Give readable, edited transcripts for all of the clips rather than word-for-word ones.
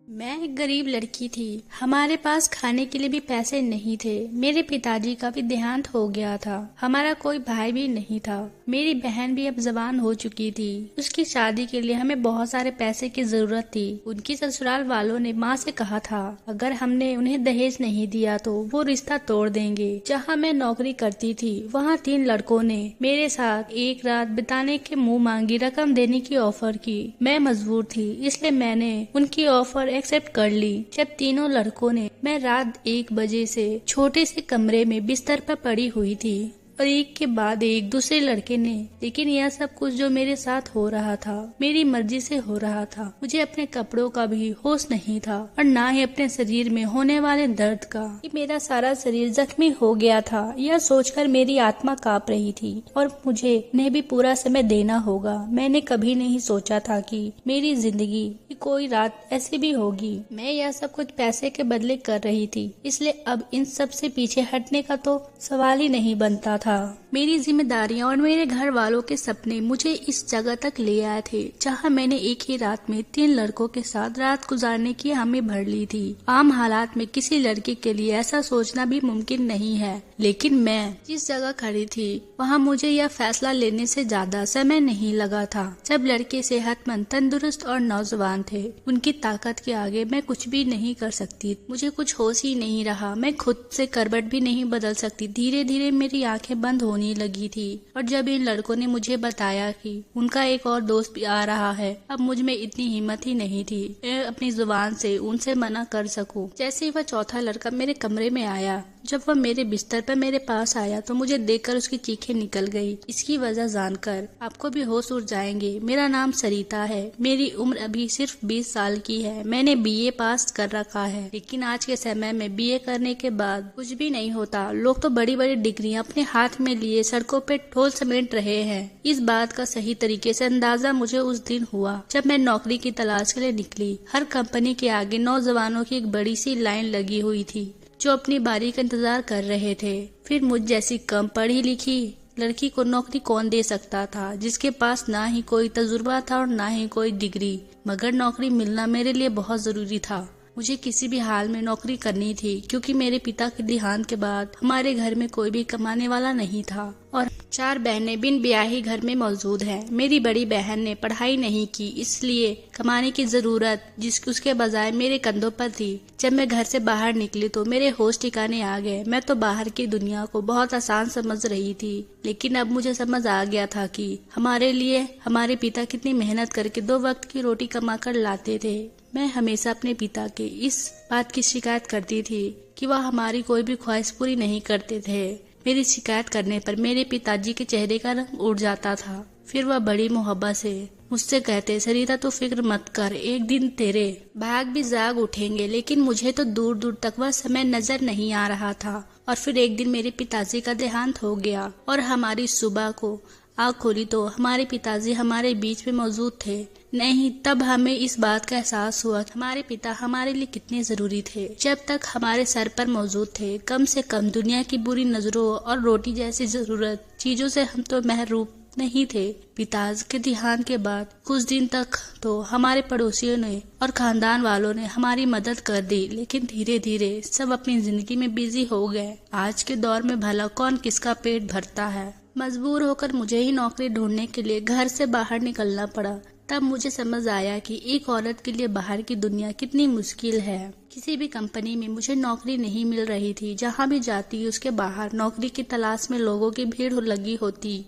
मैं एक गरीब लड़की थी। हमारे पास खाने के लिए भी पैसे नहीं थे। मेरे पिताजी का भी देहांत हो गया था। हमारा कोई भाई भी नहीं था। मेरी बहन भी अब जवान हो चुकी थी। उसकी शादी के लिए हमें बहुत सारे पैसे की जरूरत थी। उनकी ससुराल वालों ने माँ से कहा था अगर हमने उन्हें दहेज नहीं दिया तो वो रिश्ता तोड़ देंगे। जहाँ मैं नौकरी करती थी वहाँ 3 लड़कों ने मेरे साथ एक रात बिताने के मुंह मांगी रकम देने की ऑफर की। मैं मजबूर थी, इसलिए मैंने उनकी ऑफर एक्सेप्ट कर ली। जब तीनों लड़कों ने, मैं रात 1 बजे से छोटे से कमरे में बिस्तर पर पड़ी हुई थी और एक के बाद एक दूसरे लड़के ने, लेकिन यह सब कुछ जो मेरे साथ हो रहा था मेरी मर्जी से हो रहा था। मुझे अपने कपड़ों का भी होश नहीं था और ना ही अपने शरीर में होने वाले दर्द का कि मेरा सारा शरीर जख्मी हो गया था। यह सोचकर मेरी आत्मा कांप रही थी और मुझे उन्हें भी पूरा समय देना होगा। मैंने कभी नहीं सोचा था कि मेरी जिंदगी की कोई रात ऐसी भी होगी। मैं यह सब कुछ पैसे के बदले कर रही थी, इसलिए अब इन सब से पीछे हटने का तो सवाल ही नहीं बनता था। मेरी जिम्मेदारियां और मेरे घर वालों के सपने मुझे इस जगह तक ले आए थे जहां मैंने एक ही रात में 3 लड़कों के साथ रात गुजारने की हामी भर ली थी। आम हालात में किसी लड़की के लिए ऐसा सोचना भी मुमकिन नहीं है, लेकिन मैं जिस जगह खड़ी थी वहां मुझे यह फैसला लेने से ज्यादा समय नहीं लगा था। जब लड़के सेहतमंद, तंदुरुस्त और नौजवान थे, उनकी ताकत के आगे मैं कुछ भी नहीं कर सकती। मुझे कुछ होश ही नहीं रहा। मैं खुद से करवट भी नहीं बदल सकती। धीरे धीरे मेरी आंखें बंद होने लगी थी और जब इन लड़कों ने मुझे बताया कि उनका एक और दोस्त भी आ रहा है, अब मुझ में इतनी हिम्मत ही नहीं थी मैं अपनी जुबान से उनसे मना कर सकूं। जैसे ही वह चौथा लड़का मेरे कमरे में आया, जब वह मेरे बिस्तर पर मेरे पास आया तो मुझे देखकर उसकी चीखें निकल गई। इसकी वजह जानकर आपको भी होश उड़ जाएंगे। मेरा नाम सरिता है। मेरी उम्र अभी सिर्फ 20 साल की है। मैंने बीए पास कर रखा है, लेकिन आज के समय में बीए करने के बाद कुछ भी नहीं होता। लोग तो बड़ी बड़ी डिग्रियां अपने हाथ में लिए सड़कों पे ठोल समेट रहे हैं। इस बात का सही तरीके से अंदाजा मुझे उस दिन हुआ जब मैं नौकरी की तलाश के लिए निकली। हर कंपनी के आगे नौजवानों की एक बड़ी सी लाइन लगी हुई थी जो अपनी बारी का इंतजार कर रहे थे। फिर मुझ जैसी कम पढ़ी लिखी लड़की को नौकरी कौन दे सकता था, जिसके पास ना ही कोई तजुर्बा था और ना ही कोई डिग्री। मगर नौकरी मिलना मेरे लिए बहुत जरूरी था। मुझे किसी भी हाल में नौकरी करनी थी, क्योंकि मेरे पिता के देहांत के बाद हमारे घर में कोई भी कमाने वाला नहीं था और 4 बहनें बिन ब्याही घर में मौजूद हैं। मेरी बड़ी बहन ने पढ़ाई नहीं की, इसलिए कमाने की जरूरत उसके बजाय मेरे कंधों पर थी। जब मैं घर से बाहर निकली तो मेरे होश ठिकाने आ गए। मैं तो बाहर की दुनिया को बहुत आसान समझ रही थी, लेकिन अब मुझे समझ आ गया था कि हमारे लिए हमारे पिता कितनी मेहनत करके 2 वक्त की रोटी कमा कर लाते थे। मैं हमेशा अपने पिता के इस बात की शिकायत करती थी कि वह हमारी कोई भी ख्वाहिश पूरी नहीं करते थे। मेरी शिकायत करने पर मेरे पिताजी के चेहरे का रंग उड़ जाता था। फिर वह बड़ी मोहब्बत से मुझसे कहते, सरिता तू फिक्र मत कर, एक दिन तेरे भाग भी जाग उठेंगे। लेकिन मुझे तो दूर दूर तक वह समय नजर नहीं आ रहा था। और फिर एक दिन मेरे पिताजी का देहांत हो गया और हमारी सुबह को आँख खोली तो हमारे पिताजी हमारे बीच में मौजूद थे नहीं। तब हमें इस बात का एहसास हुआ कि हमारे पिता हमारे लिए कितने जरूरी थे। जब तक हमारे सर पर मौजूद थे, कम से कम दुनिया की बुरी नजरों और रोटी जैसी जरूरत चीजों से हम तो महरूम नहीं थे। पिताजी के देहांत के बाद कुछ दिन तक तो हमारे पड़ोसियों ने और खानदान वालों ने हमारी मदद कर दी, लेकिन धीरे धीरे सब अपनी जिंदगी में बिजी हो गए। आज के दौर में भला कौन किसका पेट भरता है। मजबूर होकर मुझे ही नौकरी ढूंढने के लिए घर से बाहर निकलना पड़ा। तब मुझे समझ आया कि एक औरत के लिए बाहर की दुनिया कितनी मुश्किल है। किसी भी कंपनी में मुझे नौकरी नहीं मिल रही थी। जहाँ भी जाती उसके बाहर नौकरी की तलाश में लोगों की भीड़ लगी होती।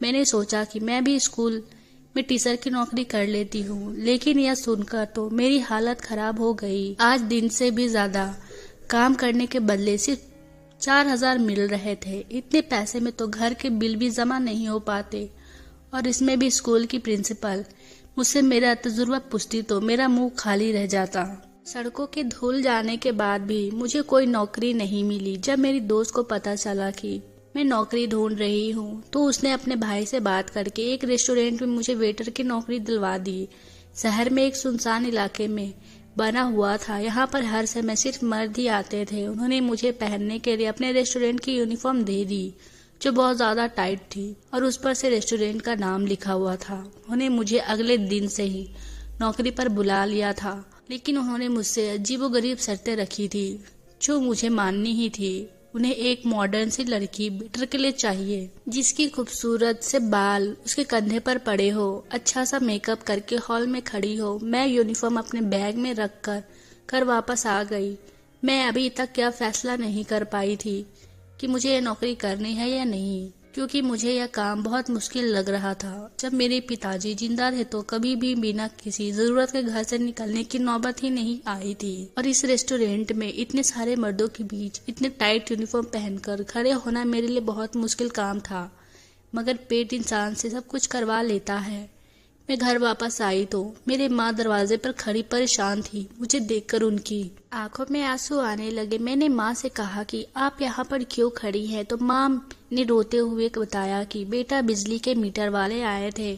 मैंने सोचा कि मैं भी स्कूल में टीचर की नौकरी कर लेती हूँ, लेकिन यह सुनकर तो मेरी हालत खराब हो गई। आज दिन से भी ज्यादा काम करने के बदले सिर्फ 4000 मिल रहे थे। इतने पैसे में तो घर के बिल भी जमा नहीं हो पाते, और इसमें भी स्कूल की प्रिंसिपल मुझसे मेरा तजुर्बा पूछती तो मेरा मुंह खाली रह जाता। सड़कों के धुल जाने के बाद भी मुझे कोई नौकरी नहीं मिली। जब मेरी दोस्त को पता चला कि मैं नौकरी ढूंढ रही हूँ तो उसने अपने भाई से बात करके एक रेस्टोरेंट में मुझे वेटर की नौकरी दिलवा दी। शहर में एक सुनसान इलाके में बना हुआ था। यहाँ पर हर समय सिर्फ मर्द ही आते थे। उन्होंने मुझे पहनने के लिए अपने रेस्टोरेंट की यूनिफॉर्म दे दी, जो बहुत ज्यादा टाइट थी और उस पर से रेस्टोरेंट का नाम लिखा हुआ था। उन्होंने मुझे अगले दिन से ही नौकरी पर बुला लिया था। लेकिन उन्होंने मुझसे अजीबोगरीब शर्तें रखी थी जो मुझे माननी ही थी। उन्हें एक मॉडर्न सी लड़की वेटर के लिए चाहिए जिसकी खूबसूरत से बाल उसके कंधे पर पड़े हो, अच्छा सा मेकअप करके हॉल में खड़ी हो। मैं यूनिफॉर्म अपने बैग में रख कर वापस आ गई। मैं अभी तक क्या फैसला नहीं कर पाई थी कि मुझे ये नौकरी करनी है या नहीं, क्योंकि मुझे यह काम बहुत मुश्किल लग रहा था। जब मेरे पिताजी जिंदा थे तो कभी भी बिना किसी जरूरत के घर से निकलने की नौबत ही नहीं आई थी, और इस रेस्टोरेंट में इतने सारे मर्दों के बीच इतने टाइट यूनिफॉर्म पहनकर खड़े होना मेरे लिए बहुत मुश्किल काम था। मगर पेट इंसान से सब कुछ करवा लेता है। मैं घर वापस आई तो मेरी माँ दरवाजे पर खड़ी परेशान थी। मुझे देखकर उनकी आंखों में आंसू आने लगे। मैंने माँ से कहा कि आप यहाँ पर क्यों खड़ी हैं, तो माँ ने रोते हुए बताया कि बेटा बिजली के मीटर वाले आए थे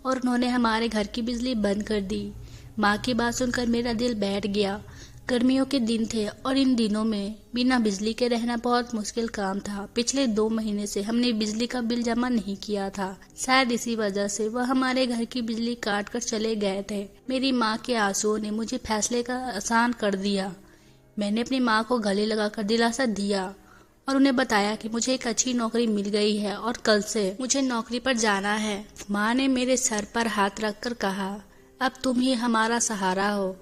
और उन्होंने हमारे घर की बिजली बंद कर दी। माँ की बात सुनकर मेरा दिल बैठ गया। गर्मियों के दिन थे और इन दिनों में बिना बिजली के रहना बहुत मुश्किल काम था। पिछले 2 महीने से हमने बिजली का बिल जमा नहीं किया था। शायद इसी वजह से वह हमारे घर की बिजली काट कर चले गए थे। मेरी माँ के आंसुओं ने मुझे फैसले का आसान कर दिया। मैंने अपनी माँ को गले लगाकर दिलासा दिया और उन्हें बताया कि मुझे एक अच्छी नौकरी मिल गई है और कल से मुझे नौकरी पर जाना है। माँ ने मेरे सर पर हाथ रखकर कहा, अब तुम ही हमारा सहारा हो,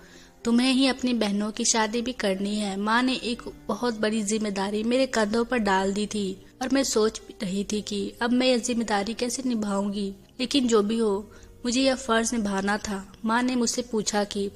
तुम्हें ही अपनी बहनों की शादी भी करनी है। माँ ने एक बहुत बड़ी जिम्मेदारी मेरे कंधों पर डाल दी थी और मैं सोच रही थी कि अब मैं यह जिम्मेदारी कैसे निभाऊंगी, लेकिन जो भी हो मुझे यह फर्ज निभाना था। माँ ने मुझसे पूछा कि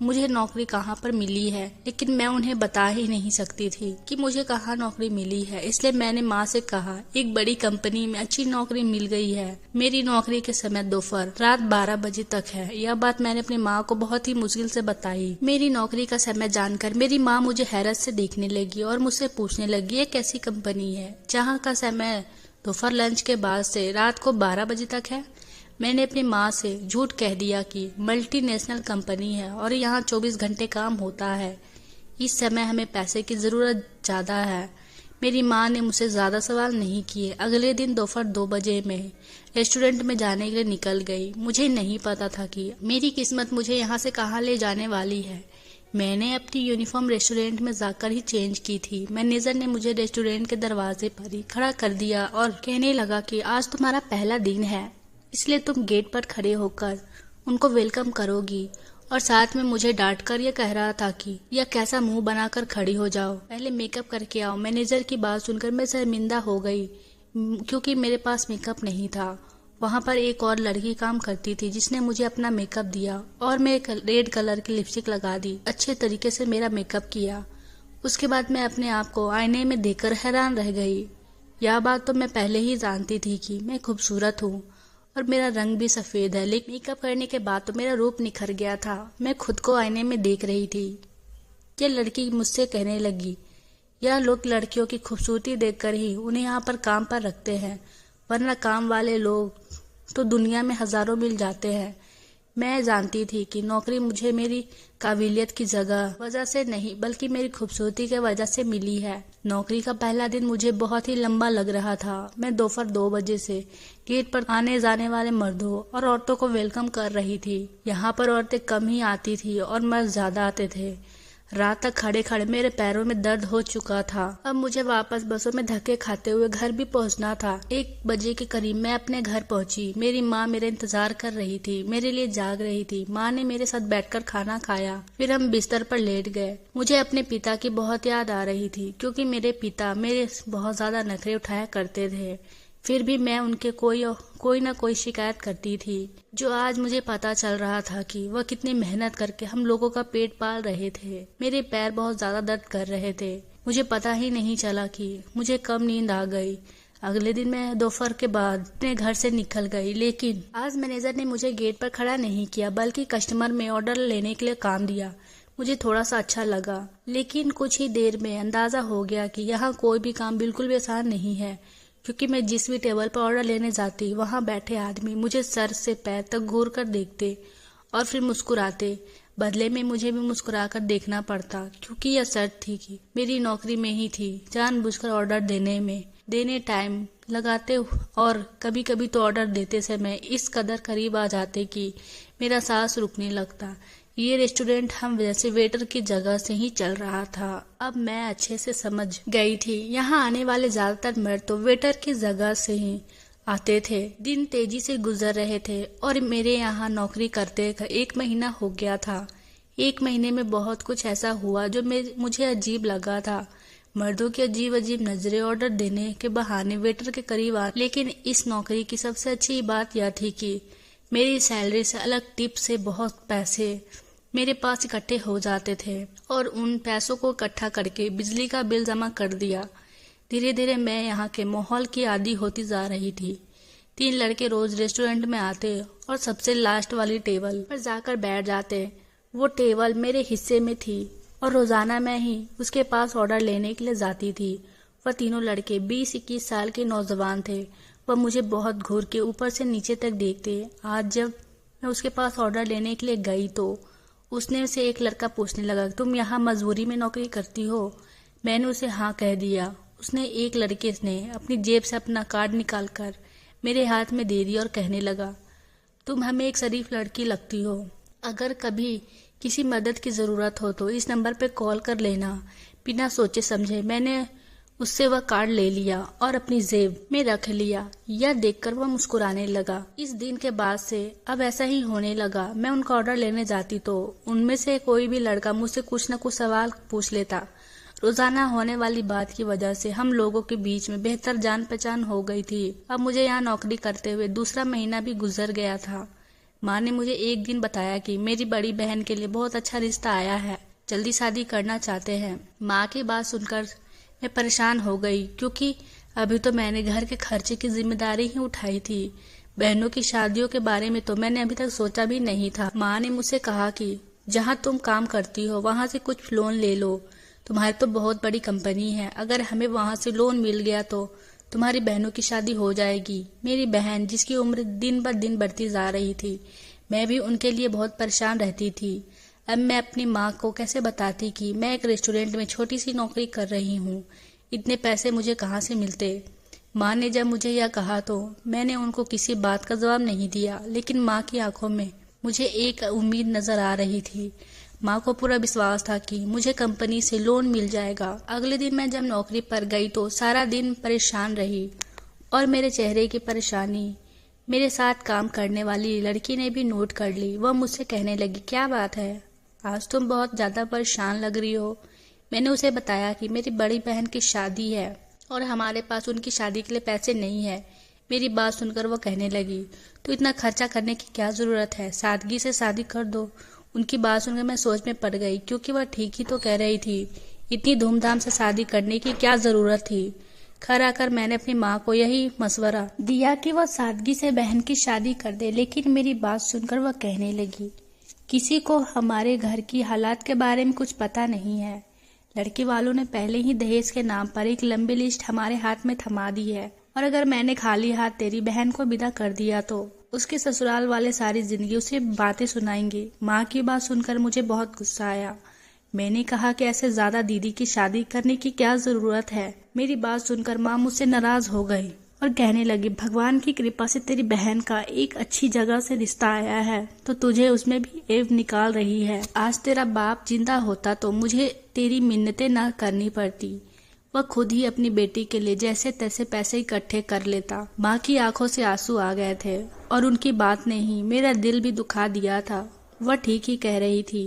मुझे नौकरी कहाँ पर मिली है, लेकिन मैं उन्हें बता ही नहीं सकती थी कि मुझे कहाँ नौकरी मिली है। इसलिए मैंने माँ से कहा, एक बड़ी कंपनी में अच्छी नौकरी मिल गई है। मेरी नौकरी के समय दोपहर रात 12 बजे तक है। यह बात मैंने अपनी माँ को बहुत ही मुश्किल से बताई। मेरी नौकरी का समय जानकर मेरी माँ मुझे हैरत से देखने लगी और मुझसे पूछने लगी, ये कैसी कंपनी है जहाँ का समय दोपहर लंच के बाद से रात को 12 बजे तक है। मैंने अपनी माँ से झूठ कह दिया कि मल्टीनेशनल कंपनी है और यहाँ 24 घंटे काम होता है। इस समय हमें पैसे की जरूरत ज्यादा है। मेरी माँ ने मुझसे ज्यादा सवाल नहीं किए। अगले दिन दोपहर 2 बजे में रेस्टोरेंट में जाने के लिए निकल गई। मुझे नहीं पता था कि मेरी किस्मत मुझे यहाँ से कहाँ ले जाने वाली है। मैंने अपनी यूनिफॉर्म रेस्टोरेंट में जाकर ही चेंज की थी। मैनेजर ने मुझे रेस्टोरेंट के दरवाजे पर ही खड़ा कर दिया और कहने लगा कि आज तुम्हारा पहला दिन है, इसलिए तुम गेट पर खड़े होकर उनको वेलकम करोगी। और साथ में मुझे डांट कर यह कह रहा था कि यह कैसा मुंह बनाकर खड़ी हो जाओ, पहले मेकअप करके आओ। मैनेजर की बात सुनकर मैं शर्मिंदा हो गई क्योंकि मेरे पास मेकअप नहीं था। वहाँ पर एक और लड़की काम करती थी जिसने मुझे अपना मेकअप दिया और मैं रेड कलर की लिपस्टिक लगा दी। अच्छे तरीके से मेरा मेकअप किया। उसके बाद मैं अपने आप को आईने में देखकर हैरान रह गई। यह बात तो मैं पहले ही जानती थी कि मैं खूबसूरत हूँ और मेरा रंग भी सफेद है, लेकिन मेकअप करने के बाद तो मेरा रूप निखर गया था। मैं खुद को आईने में देख रही थी। यह लड़की मुझसे कहने लगी, यह लोग लड़कियों की खूबसूरती देखकर ही उन्हें यहाँ पर काम पर रखते हैं, वरना काम वाले लोग तो दुनिया में हजारों मिल जाते हैं। मैं जानती थी कि नौकरी मुझे मेरी काबिलियत की वजह से नहीं बल्कि मेरी खूबसूरती के वजह से मिली है। नौकरी का पहला दिन मुझे बहुत ही लंबा लग रहा था। मैं दोपहर 2 बजे से गेट पर आने जाने वाले मर्दों और औरतों को वेलकम कर रही थी। यहाँ पर औरतें कम ही आती थी और मर्द ज्यादा आते थे। रात तक खड़े खड़े मेरे पैरों में दर्द हो चुका था। अब मुझे वापस बसों में धक्के खाते हुए घर भी पहुंचना था। 1 बजे के करीब मैं अपने घर पहुंची। मेरी माँ मेरा इंतजार कर रही थी, मेरे लिए जाग रही थी। माँ ने मेरे साथ बैठकर खाना खाया, फिर हम बिस्तर पर लेट गए। मुझे अपने पिता की बहुत याद आ रही थी क्योंकि मेरे पिता मेरे बहुत ज्यादा नखरे उठाया करते थे। फिर भी मैं उनके कोई ना कोई शिकायत करती थी। जो आज मुझे पता चल रहा था कि वह कितनी मेहनत करके हम लोगों का पेट पाल रहे थे। मेरे पैर बहुत ज्यादा दर्द कर रहे थे। मुझे पता ही नहीं चला कि मुझे कब नींद आ गई। अगले दिन मैं दोपहर के बाद अपने घर से निकल गई, लेकिन आज मैनेजर ने मुझे गेट पर खड़ा नहीं किया बल्कि कस्टमर में ऑर्डर लेने के लिए काम दिया। मुझे थोड़ा सा अच्छा लगा, लेकिन कुछ ही देर में अंदाजा हो गया कि यहाँ कोई भी काम बिल्कुल भी आसान नहीं है, क्योंकि मैं जिस भी टेबल पर ऑर्डर लेने जाती वहां बैठे आदमी मुझे सर से पैर तक घूर कर देखते और फिर मुस्कुराते। बदले में मुझे भी मुस्कुराकर देखना पड़ता क्योंकि यह शर्त थी कि मेरी नौकरी में ही थी। जानबूझकर ऑर्डर देने टाइम लगाते और कभी कभी तो ऑर्डर देते समय इस कदर करीब आ जाते कि मेरा सांस रुकने लगता। ये रेस्टोरेंट हम जैसे वेटर की जगह से ही चल रहा था। अब मैं अच्छे से समझ गई थी, यहाँ आने वाले ज्यादातर मर्द तो वेटर की जगह से ही आते थे। दिन तेजी से गुजर रहे थे और मेरे यहाँ नौकरी करते 1 महीना हो गया था। 1 महीने में बहुत कुछ ऐसा हुआ जो मुझे अजीब लगा था। मर्दों की अजीब अजीब नजरें ऑर्डर देने के बहाने वेटर के करीब आ, लेकिन इस नौकरी की सबसे अच्छी बात यह थी कि मेरी सैलरी से अलग टिप से बहुत पैसे मेरे पास इकट्ठे हो जाते थे और उन पैसों को इकट्ठा करके बिजली का बिल जमा कर दिया। धीरे धीरे मैं यहाँ के माहौल की आदी होती जा रही थी। 3 लड़के रोज रेस्टोरेंट में आते और सबसे लास्ट वाली टेबल पर जाकर बैठ जाते। वो टेबल मेरे हिस्से में थी और रोजाना मैं ही उसके पास ऑर्डर लेने के लिए जाती थी। वह तीनों लड़के 20-21 साल के नौजवान थे। वह मुझे बहुत घूर के ऊपर से नीचे तक देखते। आज जब मैं उसके पास ऑर्डर लेने के लिए गई तो उसने से एक लड़का पूछने लगा, तुम यहाँ मजबूरी में नौकरी करती हो? मैंने उसे हाँ कह दिया। उसने एक लड़के ने अपनी जेब से अपना कार्ड निकालकर मेरे हाथ में दे दिया और कहने लगा, तुम हमें एक शरीफ लड़की लगती हो। अगर कभी किसी मदद की जरूरत हो तो इस नंबर पे कॉल कर लेना। बिना सोचे समझे मैंने उससे वह कार्ड ले लिया और अपनी जेब में रख लिया। यह देखकर वह मुस्कुराने लगा। इस दिन के बाद से अब ऐसा ही होने लगा। मैं उनका ऑर्डर लेने जाती तो उनमें से कोई भी लड़का मुझसे कुछ न कुछ सवाल पूछ लेता। रोजाना होने वाली बात की वजह से हम लोगों के बीच में बेहतर जान पहचान हो गई थी। अब मुझे यहाँ नौकरी करते हुए दूसरा महीना भी गुजर गया था। माँ ने मुझे एक दिन बताया कि मेरी बड़ी बहन के लिए बहुत अच्छा रिश्ता आया है, जल्दी शादी करना चाहते हैं। माँ की बात सुनकर मैं परेशान हो गई, क्योंकि अभी तो मैंने घर के खर्चे की जिम्मेदारी ही उठाई थी। बहनों की शादियों के बारे में तो मैंने अभी तक सोचा भी नहीं था। माँ ने मुझसे कहा कि जहाँ तुम काम करती हो वहाँ से कुछ लोन ले लो। तुम्हारी तो बहुत बड़ी कंपनी है, अगर हमें वहाँ से लोन मिल गया तो तुम्हारी बहनों की शादी हो जाएगी। मेरी बहन जिसकी उम्र दिन ब दिन बढ़ती जा रही थी, मैं भी उनके लिए बहुत परेशान रहती थी। अब मैं अपनी माँ को कैसे बताती कि मैं एक रेस्टोरेंट में छोटी सी नौकरी कर रही हूँ, इतने पैसे मुझे कहाँ से मिलते। माँ ने जब मुझे यह कहा तो मैंने उनको किसी बात का जवाब नहीं दिया, लेकिन माँ की आंखों में मुझे एक उम्मीद नजर आ रही थी। माँ को पूरा विश्वास था कि मुझे कंपनी से लोन मिल जाएगा। अगले दिन मैं जब नौकरी पर गई तो सारा दिन परेशान रही और मेरे चेहरे की परेशानी मेरे साथ काम करने वाली लड़की ने भी नोट कर ली। वह मुझसे कहने लगी, क्या बात है, आज तुम बहुत ज्यादा परेशान लग रही हो। मैंने उसे बताया कि मेरी बड़ी बहन की शादी है और हमारे पास उनकी शादी के लिए पैसे नहीं है। मेरी बात सुनकर वो कहने लगी, तो इतना खर्चा करने की क्या जरूरत है, सादगी से शादी कर दो। उनकी बात सुनकर मैं सोच में पड़ गई, क्योंकि वह ठीक ही तो कह रही थी। इतनी धूमधाम से शादी करने की क्या जरूरत थी। घर आकर मैंने अपनी माँ को यही मशवरा दिया कि वह सादगी से बहन की शादी कर दे, लेकिन मेरी बात सुनकर वह कहने लगी, किसी को हमारे घर की हालात के बारे में कुछ पता नहीं है। लड़के वालों ने पहले ही दहेज के नाम पर एक लंबी लिस्ट हमारे हाथ में थमा दी है, और अगर मैंने खाली हाथ तेरी बहन को विदा कर दिया तो उसके ससुराल वाले सारी जिंदगी उसे बातें सुनाएंगे। माँ की बात सुनकर मुझे बहुत गुस्सा आया। मैंने कहा कि ऐसे ज्यादा दीदी की शादी करने की क्या जरूरत है। मेरी बात सुनकर माँ मुझसे नाराज हो गई और कहने लगी, भगवान की कृपा से तेरी बहन का एक अच्छी जगह से रिश्ता आया है तो तुझे उसमें भी ऐब निकाल रही है। आज तेरा बाप जिंदा होता तो मुझे तेरी मिन्नतें न करनी पड़ती। वह खुद ही अपनी बेटी के लिए जैसे तैसे पैसे इकट्ठे कर लेता। माँ की आंखों से आंसू आ गए थे और उनकी बात ने ही मेरा दिल भी दुखा दिया था। वह ठीक ही कह रही थी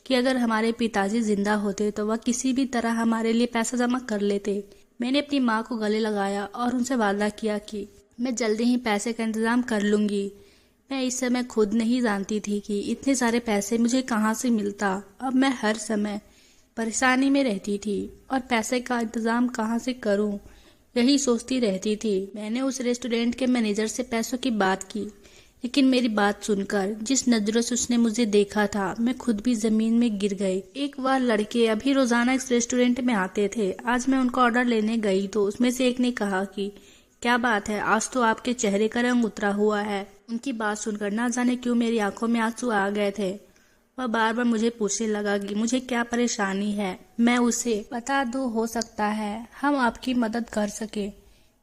कि अगर हमारे पिताजी जिंदा होते तो वह किसी भी तरह हमारे लिए पैसा जमा कर लेते। मैंने अपनी माँ को गले लगाया और उनसे वादा किया कि मैं जल्दी ही पैसे का इंतजाम कर लूंगी। मैं इस समय खुद नहीं जानती थी कि इतने सारे पैसे मुझे कहाँ से मिलता। अब मैं हर समय परेशानी में रहती थी और पैसे का इंतजाम कहाँ से करूं, यही सोचती रहती थी। मैंने उस रेस्टोरेंट के मैनेजर से पैसों की बात की, लेकिन मेरी बात सुनकर जिस नजरों से उसने मुझे देखा था, मैं खुद भी जमीन में गिर गई। एक बार लड़के अभी रोजाना इस रेस्टोरेंट में आते थे। आज मैं उनका ऑर्डर लेने गई तो उसमें से एक ने कहा कि क्या बात है, आज तो आपके चेहरे का रंग उतरा हुआ है। उनकी बात सुनकर ना जाने क्यों मेरी आंखों में आंसू आ गए थे। वह बार बार मुझे पूछने लगा कि मुझे क्या परेशानी है। मैं उसे बता दूं, हो सकता है हम आपकी मदद कर सके।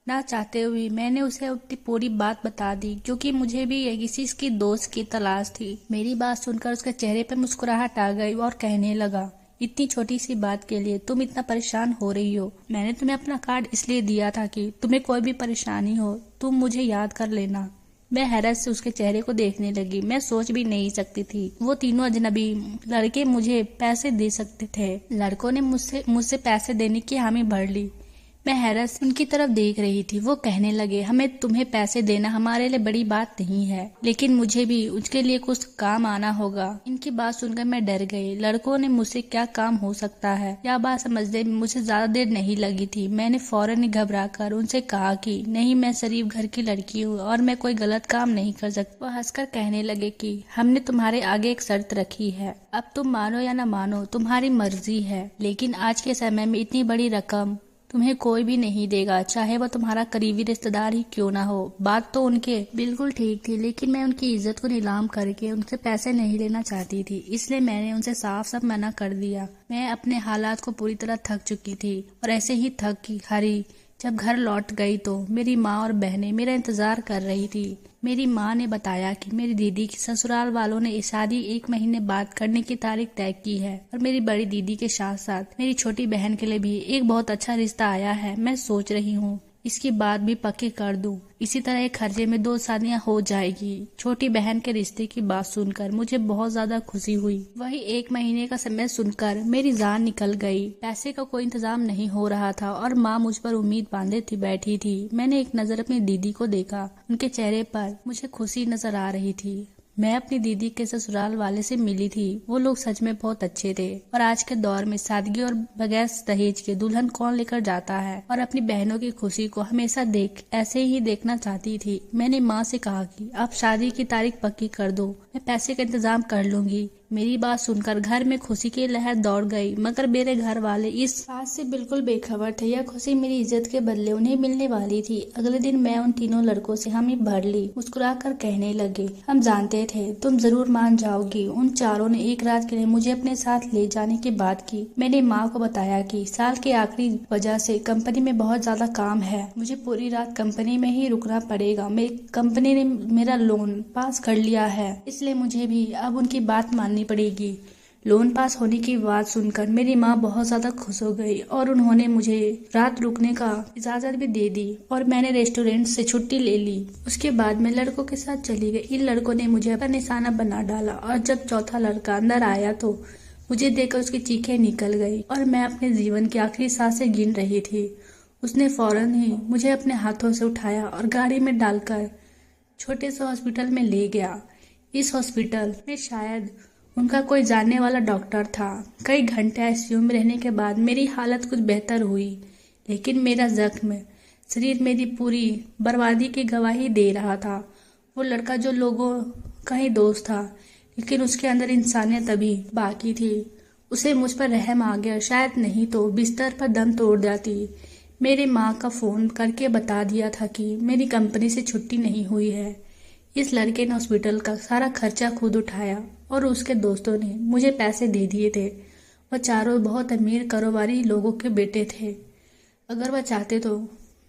ना चाहते हुए मैंने उसे अपनी पूरी बात बता दी, क्योंकि मुझे भी किसी की दोस्त की तलाश थी। मेरी बात सुनकर उसके चेहरे पर मुस्कुराहट आ गई और कहने लगा, इतनी छोटी सी बात के लिए तुम इतना परेशान हो रही हो? मैंने तुम्हें अपना कार्ड इसलिए दिया था कि तुम्हें कोई भी परेशानी हो तुम मुझे याद कर लेना। मैं हैरत से उसके चेहरे को देखने लगी। मैं सोच भी नहीं सकती थी वो तीनों अजनबी लड़के मुझे पैसे दे सकते थे। लड़कों ने मुझसे पैसे देने की हामी भर ली। मैं हैरत से उनकी तरफ देख रही थी। वो कहने लगे, हमें तुम्हें पैसे देना हमारे लिए बड़ी बात नहीं है, लेकिन मुझे भी उसके लिए कुछ काम आना होगा। इनकी बात सुनकर मैं डर गई। लड़कों ने मुझसे क्या काम हो सकता है, यह बात समझने में मुझे ज्यादा देर नहीं लगी थी। मैंने फौरन ही घबराकर उनसे कहा कि नहीं, मैं शरीफ घर की लड़की हूँ और मैं कोई गलत काम नहीं कर सकती। वो हंसकर कहने लगे कि हमने तुम्हारे आगे एक शर्त रखी है, अब तुम मानो या न मानो तुम्हारी मर्जी है, लेकिन आज के समय में इतनी बड़ी रकम तुम्हें कोई भी नहीं देगा, चाहे वह तुम्हारा करीबी रिश्तेदार ही क्यों ना हो। बात तो उनके बिल्कुल ठीक थी, लेकिन मैं उनकी इज्जत को नीलाम करके उनसे पैसे नहीं लेना चाहती थी, इसलिए मैंने उनसे साफ साफ मना कर दिया। मैं अपने हालात को पूरी तरह थक चुकी थी और ऐसे ही थक की हारी जब घर लौट गई तो मेरी माँ और बहनें मेरा इंतजार कर रही थी। मेरी माँ ने बताया कि मेरी दीदी की ससुराल वालों ने शादी 1 महीने बाद करने की तारीख तय की है और मेरी बड़ी दीदी के साथ साथ मेरी छोटी बहन के लिए भी एक बहुत अच्छा रिश्ता आया है। मैं सोच रही हूँ इसकी बात भी पक्की कर दूं। इसी तरह एक खर्चे में 2 शादियां हो जाएगी। छोटी बहन के रिश्ते की बात सुनकर मुझे बहुत ज्यादा खुशी हुई। वही 1 महीने का समय सुनकर मेरी जान निकल गई। पैसे का कोई इंतजाम नहीं हो रहा था और माँ मुझ पर उम्मीद बांधे थी बैठी थी। मैंने एक नजर अपनी दीदी को देखा, उनके चेहरे पर मुझे खुशी नजर आ रही थी। मैं अपनी दीदी के ससुराल वाले से मिली थी। वो लोग सच में बहुत अच्छे थे और आज के दौर में सादगी और बगैर दहेज के दुल्हन कौन लेकर जाता है, और अपनी बहनों की खुशी को हमेशा ऐसे ही देखना चाहती थी। मैंने माँ से कहा कि आप शादी की तारीख पक्की कर दो, मैं पैसे का इंतजाम कर लूंगी। मेरी बात सुनकर घर में खुशी की लहर दौड़ गई, मगर मेरे घर वाले इस बात से बिल्कुल बेखबर थे। यह खुशी मेरी इज्जत के बदले उन्हें मिलने वाली थी। अगले दिन मैं उन तीनों लड़कों से हामी भर ली। मुस्कुराकर कहने लगे, हम जानते थे तुम जरूर मान जाओगी। उन चारों ने एक रात के लिए मुझे अपने साथ ले जाने की बात की। मैंने माँ को बताया कि साल के आखिरी वजह से कंपनी में बहुत ज्यादा काम है, मुझे पूरी रात कंपनी में ही रुकना पड़ेगा। मेरी कंपनी ने मेरा लोन पास कर लिया है, इसलिए मुझे भी अब उनकी बात माननी पड़ेगी। लोन पास होने की बात सुनकर मेरी माँ बहुत ज्यादा खुश हो गई और उन्होंने मुझे रात रुकने का इजाजत भी दे दी और मैंने रेस्टोरेंट से छुट्टी ले ली। उसके बाद मैं लड़कों के साथ चली गई। इन लड़कों ने मुझे अपना निशाना बना डाला और जब चौथा लड़का अंदर आया तो मुझे देखकर उसकी चीखें निकल गई और मैं अपने जीवन की आखिरी सांसें गिन रही थी। उसने फौरन ही मुझे अपने हाथों से उठाया और गाड़ी में डालकर छोटे से हॉस्पिटल में ले गया। इस हॉस्पिटल में शायद उनका कोई जानने वाला डॉक्टर था। कई घंटे आईसीयू में रहने के बाद मेरी हालत कुछ बेहतर हुई, लेकिन मेरा जख्म शरीर मेरी पूरी बर्बादी की गवाही दे रहा था। वो लड़का जो लोगों का ही दोस्त था, लेकिन उसके अंदर इंसानियत अभी बाकी थी। उसे मुझ पर रहम आ गया, शायद नहीं तो बिस्तर पर दम तोड़ जाती। मेरी माँ का फोन करके बता दिया था कि मेरी कंपनी से छुट्टी नहीं हुई है। इस लड़के ने हॉस्पिटल का सारा खर्चा खुद उठाया और उसके दोस्तों ने मुझे पैसे दे दिए थे। वह चारों बहुत अमीर कारोबारी लोगों के बेटे थे। अगर वह चाहते तो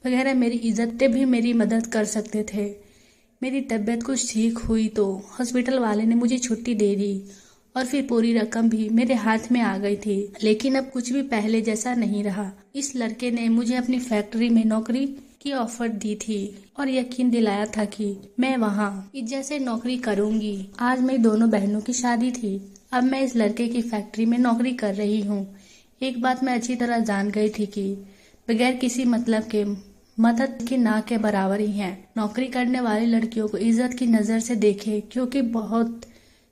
वगैरह मेरी इज्जत पे भी मेरी मदद कर सकते थे। मेरी तबीयत कुछ ठीक हुई तो हॉस्पिटल वाले ने मुझे छुट्टी दे दी और फिर पूरी रकम भी मेरे हाथ में आ गई थी। लेकिन अब कुछ भी पहले जैसा नहीं रहा। इस लड़के ने मुझे अपनी फैक्ट्री में नौकरी की ऑफर दी थी और यकीन दिलाया था कि मैं वहाँ इज्जत से नौकरी करूंगी। आज मेरी दोनों बहनों की शादी थी। अब मैं इस लड़के की फैक्ट्री में नौकरी कर रही हूँ। एक बात मैं अच्छी तरह जान गई थी कि बगैर किसी मतलब के मदद की ना के बराबर ही है। नौकरी करने वाली लड़कियों को इज्जत की नजर से देखे, क्योंकि बहुत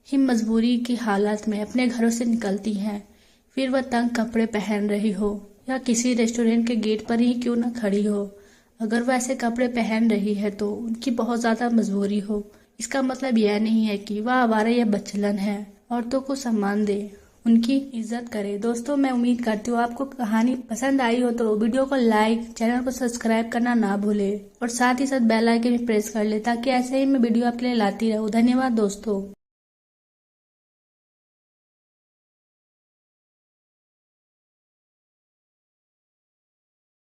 ही मजबूरी की हालत में अपने घरों से निकलती हैं। फिर वह तंग कपड़े पहन रही हो या किसी रेस्टोरेंट के गेट पर ही क्यों न खड़ी हो, अगर वह ऐसे कपड़े पहन रही है तो उनकी बहुत ज्यादा मजबूरी हो। इसका मतलब यह नहीं है कि वह आवारा या बचलन है। औरतों को सम्मान दे, उनकी इज्जत करे। दोस्तों, मैं उम्मीद करती हूँ आपको कहानी पसंद आई हो तो वीडियो को लाइक, चैनल को सब्सक्राइब करना ना भूले और साथ ही साथ बेल आइकन भी प्रेस कर ले ताकि ऐसे ही मैं वीडियो आपके लिए लाती रहूँ। धन्यवाद दोस्तों।